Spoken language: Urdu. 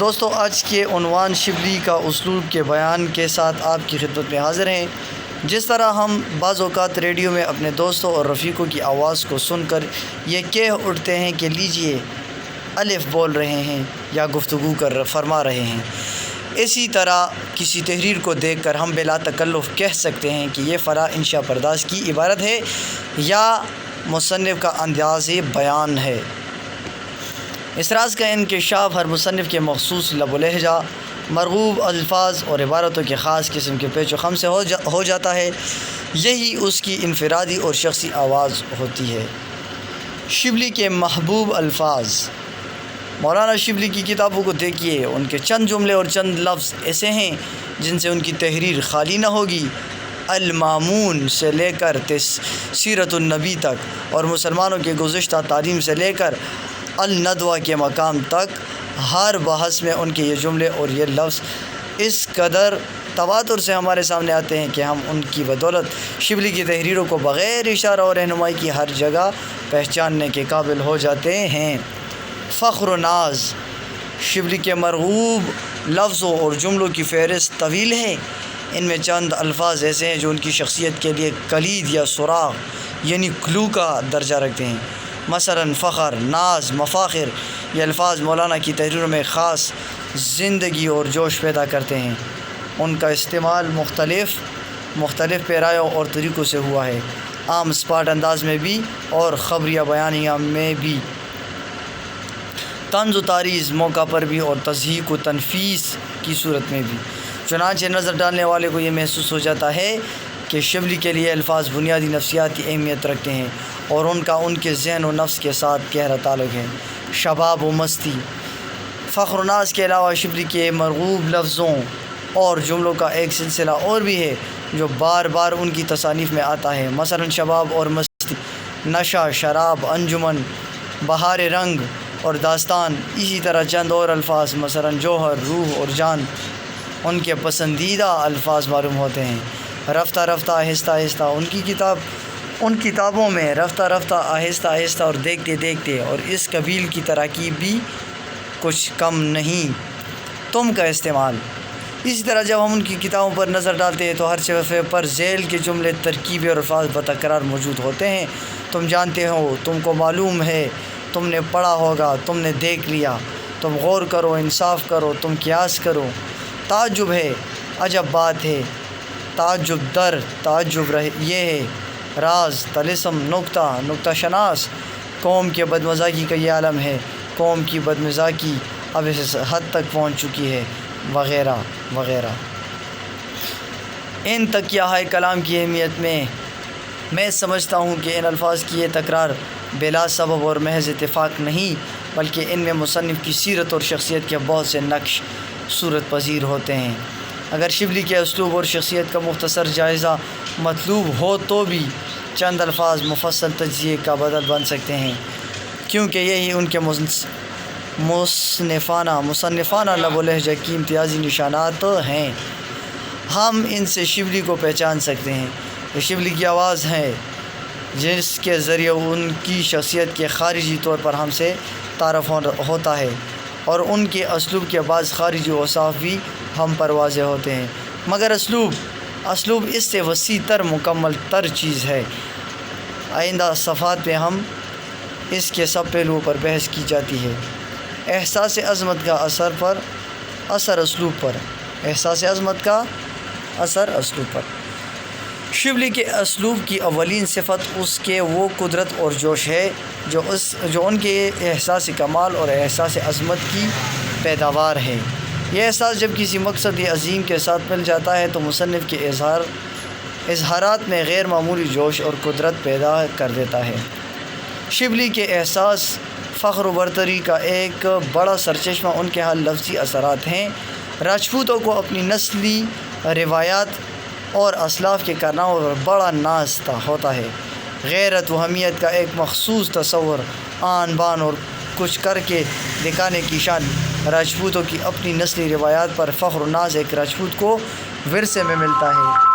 دوستو، آج کے عنوان شبلی کا اسلوب کے بیان کے ساتھ آپ کی خدمت میں حاضر ہیں۔ جس طرح ہم بعض اوقات ریڈیو میں اپنے دوستوں اور رفیقوں کی آواز کو سن کر یہ کہہ اٹھتے ہیں کہ لیجئے الف بول رہے ہیں یا گفتگو فرما رہے ہیں، اسی طرح کسی تحریر کو دیکھ کر ہم بلا تکلف کہہ سکتے ہیں کہ یہ فلاں انشاء پرداز کی عبارت ہے یا مصنف کا انداز بیان ہے۔ اس راز کا انکشاف ہر مصنف کے مخصوص لب و لہجہ، مرغوب الفاظ اور عبارتوں کے خاص قسم کے پیچ و خم سے ہو جاتا ہے۔ یہی اس کی انفرادی اور شخصی آواز ہوتی ہے۔ شبلی کے محبوب الفاظ، مولانا شبلی کی کتابوں کو دیکھیے، ان کے چند جملے اور چند لفظ ایسے ہیں جن سے ان کی تحریر خالی نہ ہوگی۔ المامون سے لے کر سیرت النبی تک اور مسلمانوں کے گزشتہ تعلیم سے لے کر الندوہ کے مقام تک، ہر بحث میں ان کے یہ جملے اور یہ لفظ اس قدر تواتر سے ہمارے سامنے آتے ہیں کہ ہم ان کی بدولت شبلی کی تحریروں کو بغیر اشارہ اور رہنمائی کی ہر جگہ پہچاننے کے قابل ہو جاتے ہیں۔ فخر و ناز، شبلی کے مرغوب لفظوں اور جملوں کی فہرست طویل ہے۔ ان میں چند الفاظ ایسے ہیں جو ان کی شخصیت کے لیے کلید یا سراغ یعنی کلو کا درجہ رکھتے ہیں۔ مثلا فخر، ناز، مفاخر، یہ الفاظ مولانا کی تحریروں میں خاص زندگی اور جوش پیدا کرتے ہیں۔ ان کا استعمال مختلف پیرایوں اور طریقوں سے ہوا ہے، عام اسپاٹ انداز میں بھی اور خبریہ بیانیہ میں بھی، طنز و تعریض موقع پر بھی اور تضحیک و تنفیس کی صورت میں بھی۔ چنانچہ نظر ڈالنے والے کو یہ محسوس ہو جاتا ہے کہ شبلی کے لیے الفاظ بنیادی نفسیاتی اہمیت رکھتے ہیں اور ان کا ان کے ذہن و نفس کے ساتھ گہرا تعلق ہے۔ شباب و مستی، فخر و ناز کے علاوہ شبلی کے مرغوب لفظوں اور جملوں کا ایک سلسلہ اور بھی ہے جو بار بار ان کی تصانیف میں آتا ہے۔ مثلا شباب اور مستی، نشہ، شراب، انجمن، بہار رنگ اور داستان۔ اسی طرح چند اور الفاظ مثلا جوہر، روح اور جان ان کے پسندیدہ الفاظ معلوم ہوتے ہیں۔ رفتہ رفتہ، آہستہ آہستہ، ان کتابوں میں رفتہ رفتہ، آہستہ آہستہ اور دیکھتے دیکھتے اور اس قبیل کی تراکیب بھی کچھ کم نہیں۔ تم کا استعمال، اسی طرح جب ہم ان کی کتابوں پر نظر ڈالتے ہیں تو ہر صفحے پر ذیل کے جملے، ترکیبیں اور الفاظ بتکرار موجود ہوتے ہیں۔ تم جانتے ہو، تم کو معلوم ہے، تم نے پڑھا ہوگا، تم نے دیکھ لیا، تم غور کرو، انصاف کرو، تم قیاس کرو۔ تعجب ہے، عجب بات ہے، تعجب در تعجب یہ ہے، راز، طلسم، نکتہ شناس، قوم کے بدمزاجی کا یہ عالم ہے، قوم کی بدمزاجی اب اس حد تک پہنچ چکی ہے، وغیرہ وغیرہ۔ ان تکیہ کلام کی اہمیت میں سمجھتا ہوں کہ ان الفاظ کی یہ تکرار بلا سبب اور محض اتفاق نہیں، بلکہ ان میں مصنف کی سیرت اور شخصیت کے بہت سے نقش صورت پذیر ہوتے ہیں۔ اگر شبلی کے اسلوب اور شخصیت کا مختصر جائزہ مطلوب ہو تو بھی چند الفاظ مفصل تجزیے کا بدل بن سکتے ہیں، کیونکہ یہی ان کے مصنفانہ لب و لہجہ کی امتیازی نشانات ہیں۔ ہم ان سے شبلی کو پہچان سکتے ہیں۔ یہ شبلی کی آواز ہے جس کے ذریعے ان کی شخصیت کے خارجی طور پر ہم سے تعارف ہوتا ہے اور ان کے اسلوب کے بعض خارجی اوصاف بھی ہم پر واضح ہوتے ہیں، مگر اسلوب اس سے وسیع تر، مکمل تر چیز ہے۔ آئندہ صفحات میں ہم اس کے سب پہلوؤں پر بحث کی جاتی ہے۔ احساس عظمت کا اثر اسلوب پر۔ شبلی کے اسلوب کی اولین صفت اس کے وہ قدرت اور جوش ہے جو ان کے احساس کمال اور احساس عظمت کی پیداوار ہے۔ یہ احساس جب کسی مقصد عظیم کے ساتھ مل جاتا ہے تو مصنف کے اظہارات میں غیر معمولی جوش اور قدرت پیدا کر دیتا ہے۔ شبلی کے احساس فخر و برتری کا ایک بڑا سرچشمہ ان کے ہر لفظی اثرات ہیں۔ راجپوتوں کو اپنی نسلی روایات اور اسلاف کے کارناموں پر بڑا ناز ہوتا ہے۔ غیرت و حمیت کا ایک مخصوص تصور، آن بان اور کچھ کر کے دکھانے کی شان۔ راجپوتوں کی اپنی نسلی روایات پر فخر و ناز ایک راجپوت کو ورثے میں ملتا ہے۔